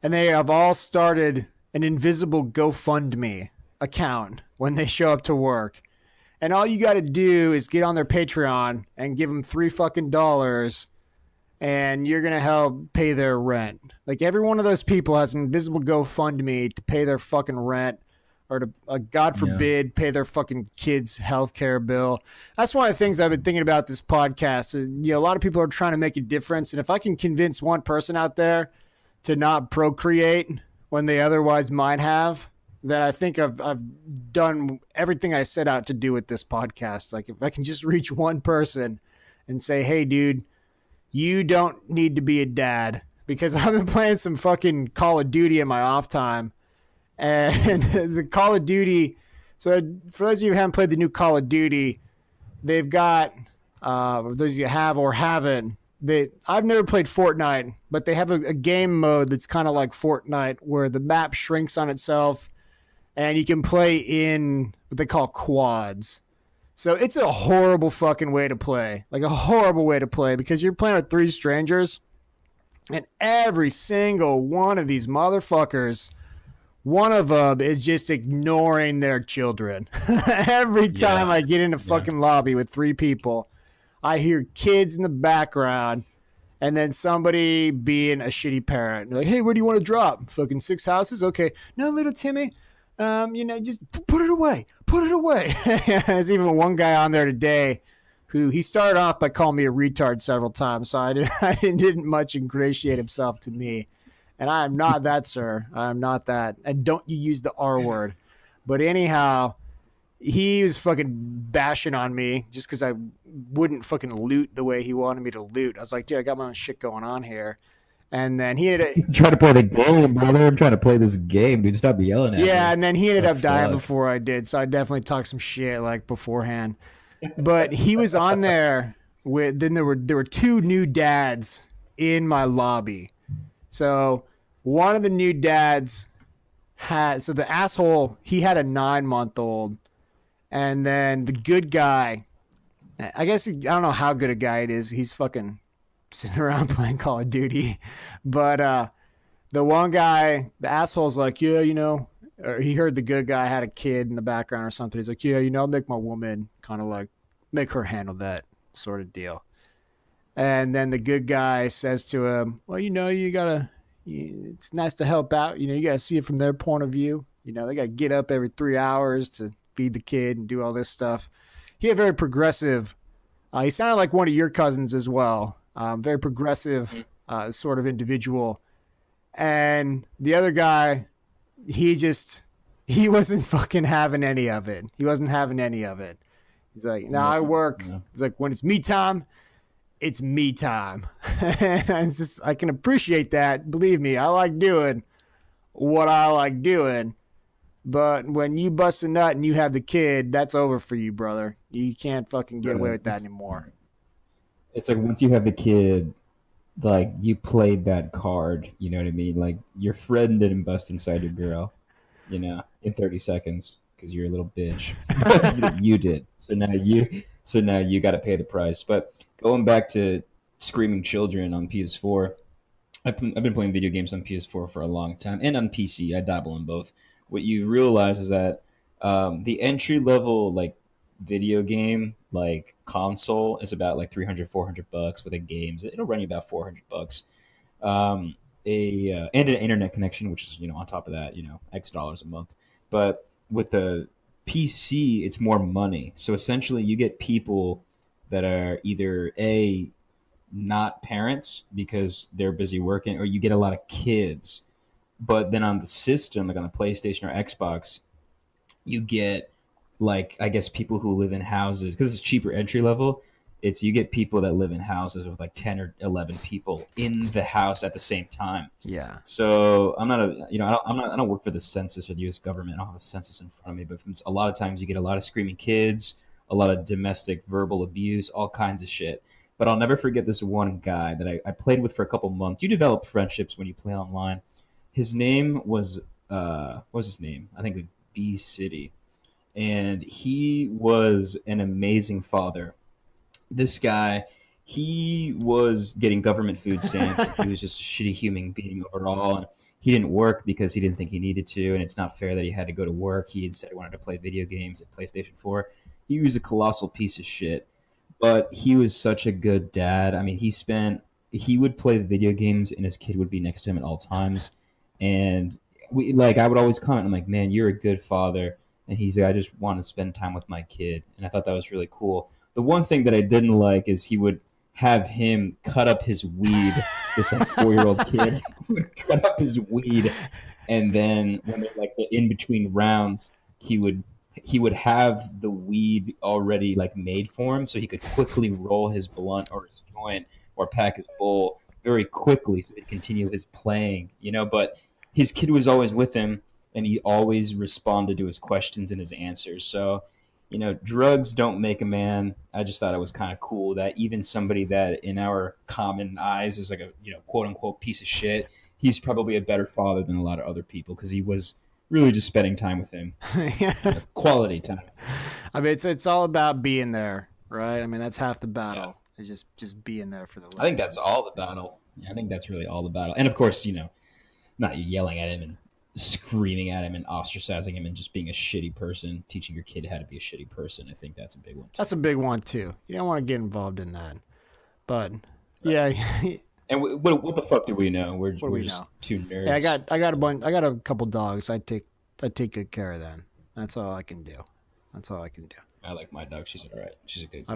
and they have all started an invisible GoFundMe account when they show up to work. And all you got to do is get on their Patreon and give them $3 and you're going to help pay their rent. Like every one of those people has an invisible GoFundMe to pay their fucking rent or to, God forbid, pay their fucking kids' healthcare bill. That's one of the things I've been thinking about this podcast. A lot of people are trying to make a difference. And if I can convince one person out there to not procreate when they otherwise might have, that I think I've done everything I set out to do with this podcast. Like if I can just reach one person and say, hey, dude, you don't need to be a dad, because I've been playing some fucking Call of Duty in my off time. And the Call of Duty, so for those of you who haven't played the new Call of Duty, they've got, those of you have or haven't, I've never played Fortnite, but they have a game mode that's kind of like Fortnite where the map shrinks on itself. And you can play in what they call quads. So it's a horrible fucking way to play. Like a horrible way to play because you're playing with 3 strangers. And every single one of these motherfuckers, one of them is just ignoring their children. Every time I get in a fucking lobby with 3 people, I hear kids in the background and then somebody being a shitty parent. Like, hey, where do you want to drop? Fucking 6 houses? Okay. No, little Timmy. Just put it away. Put it away. There's even one guy on there today who he started off by calling me a retard several times, so I didn't much ingratiate himself to me. And I am not that, sir. I am not that. And don't you use the R word. But anyhow, he was fucking bashing on me just because I wouldn't fucking loot the way he wanted me to loot. I was like, dude, I got my own shit going on here. And then he ended up trying to play the game, brother. I'm trying to play this game, dude. Stop yelling at me. Yeah, and then he ended up dying before I did, so I definitely talked some shit like beforehand. But he was on there with. Then there were 2 new dads in my lobby. So one of the new dads the asshole, he had a 9-month-old, and then the good guy, I guess I don't know how good a guy it is. He's fucking sitting around playing Call of Duty. But the one guy, the asshole's like, yeah, or he heard the good guy had a kid in the background or something. He's like, yeah, I'll make my woman kind of like make her handle that sort of deal. And then the good guy says to him, well, it's nice to help out. You got to see it from their point of view. They got to get up every 3 hours to feed the kid and do all this stuff. He had very progressive. He sounded like one of your cousins as well. Very progressive sort of individual. And the other guy, he wasn't fucking having any of it. He wasn't having any of it. He's like, no, I work. No. He's like, when it's me time, it's me time. And I can appreciate that. Believe me, I like doing what I like doing. But when you bust a nut and you have the kid, that's over for you, brother. You can't fucking get away with that anymore. It's like once you have the kid, like you played that card, you know what I mean? Like your friend didn't bust inside your girl, in 30 seconds because you're a little bitch. You did. So now you got to pay the price. But going back to screaming children on PS4, I've been playing video games on PS4 for a long time and on PC. I dabble in both. What you realize is that the entry level like video game like console is about like $300-$400 with the games. It'll run you about $400. and an internet connection, which is on top of that, X dollars a month. But with the PC, it's more money. So essentially, you get people that are either not parents because they're busy working, or you get a lot of kids. But then on the system, like on the PlayStation or Xbox, you get like I guess people who live in houses because it's cheaper entry level. You get people that live in houses with like 10 or 11 people in the house at the same time. Yeah. So I'm not I don't work for the census or the U.S. government. I don't have a census in front of me, but a lot of times you get a lot of screaming kids, a lot of domestic verbal abuse, all kinds of shit. But I'll never forget this one guy that I played with for a couple months. You develop friendships when you play online. His name was what was his name? I think it was B City, and he was an amazing father. This guy, he was getting government food stamps. He was just a shitty human being overall. And he didn't work because he didn't think he needed to. And it's not fair that he had to go to work. He instead wanted to play video games at PlayStation 4. He was a colossal piece of shit. But he was such a good dad. I mean, he would play video games and his kid would be next to him at all times. And I would always comment, I'm like, man, you're a good father. And he's like, I just want to spend time with my kid. And I thought that was really cool. The one thing that I didn't like is he would have him cut up his weed. This like 4-year-old kid would cut up his weed, and then when they're like the in between rounds, he would have the weed already like made for him, so he could quickly roll his blunt or his joint or pack his bowl very quickly, so he could continue his playing. But his kid was always with him, and he always responded to his questions and his answers. So. Drugs don't make a man. I just thought it was kind of cool that even somebody that in our common eyes is like a, quote unquote piece of shit, he's probably a better father than a lot of other people because he was really just spending time with him. Quality time. I mean, it's all about being there, right? I mean, that's half the battle. Yeah. It's just being there for the I think that's all the battle. Yeah, I think that's really all the battle. And of course, not yelling at him and screaming at him and ostracizing him and just being a shitty person, teaching your kid how to be a shitty person. I think that's a big one. That's a big one too. You don't want to get involved in that. But yeah. And what the fuck do we know? We're just two nerds. Yeah, I got a bunch. I got a couple dogs. I take good care of them. That's all I can do. I like my dog. She's all right. She's a good girl.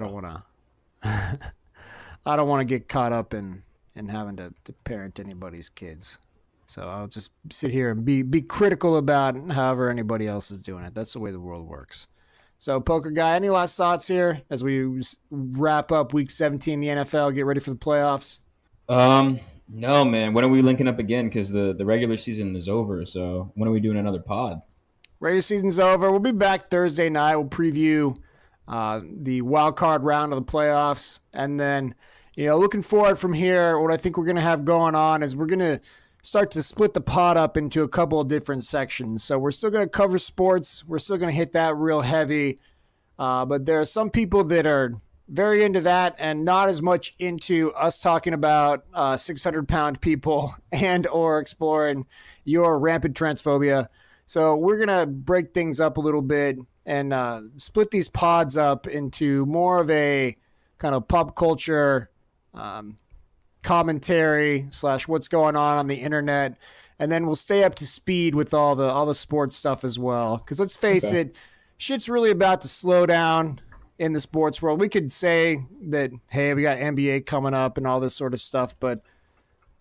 I don't want to get caught up in having to parent anybody's kids. So I'll just sit here and be critical about however anybody else is doing it. That's the way the world works. So, Poker Guy, any last thoughts here as we wrap up Week 17 in the NFL, get ready for the playoffs? No, man. When are we linking up again? Because the regular season is over. So when are we doing another pod? Regular season's over. We'll be back Thursday night. We'll preview the wild card round of the playoffs. And then, looking forward from here, what I think we're going to have going on is we're going to start to split the pod up into a couple of different sections. So we're still going to cover sports. We're still going to hit that real heavy. But there are some people that are very into that and not as much into us talking about 600-pound people and or exploring your rampant transphobia. So we're going to break things up a little bit and split these pods up into more of a kind of pop culture commentary / what's going on the internet, and then we'll stay up to speed with all the sports stuff as well, because let's face it, shit's really about to slow down in the sports world. We could say that, hey, we got NBA coming up and all this sort of stuff, but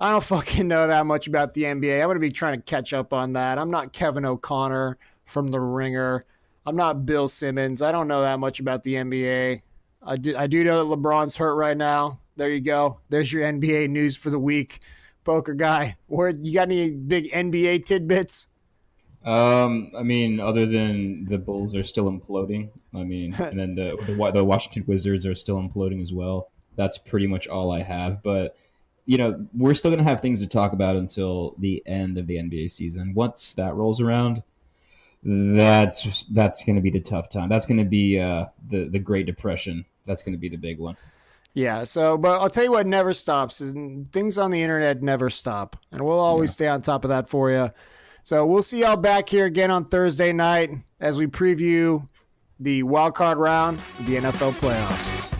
I don't fucking know that much about the NBA. I'm going to be trying to catch up on that. I'm not Kevin O'Connor from The Ringer. I'm not Bill Simmons. I don't know that much about the NBA. I do know that LeBron's hurt right now. There you go. There's your NBA news for the week. Poker Guy, you got any big NBA tidbits? I mean, other than the Bulls are still imploding. I mean, and then the Washington Wizards are still imploding as well. That's pretty much all I have. But, we're still going to have things to talk about until the end of the NBA season. Once that rolls around, that's going to be the tough time. That's going to be the Great Depression. That's going to be the big one. Yeah, but I'll tell you what never stops is things on the internet never stop, and we'll always stay on top of that for you. So we'll see y'all back here again on Thursday night as we preview the wild card round of the NFL playoffs.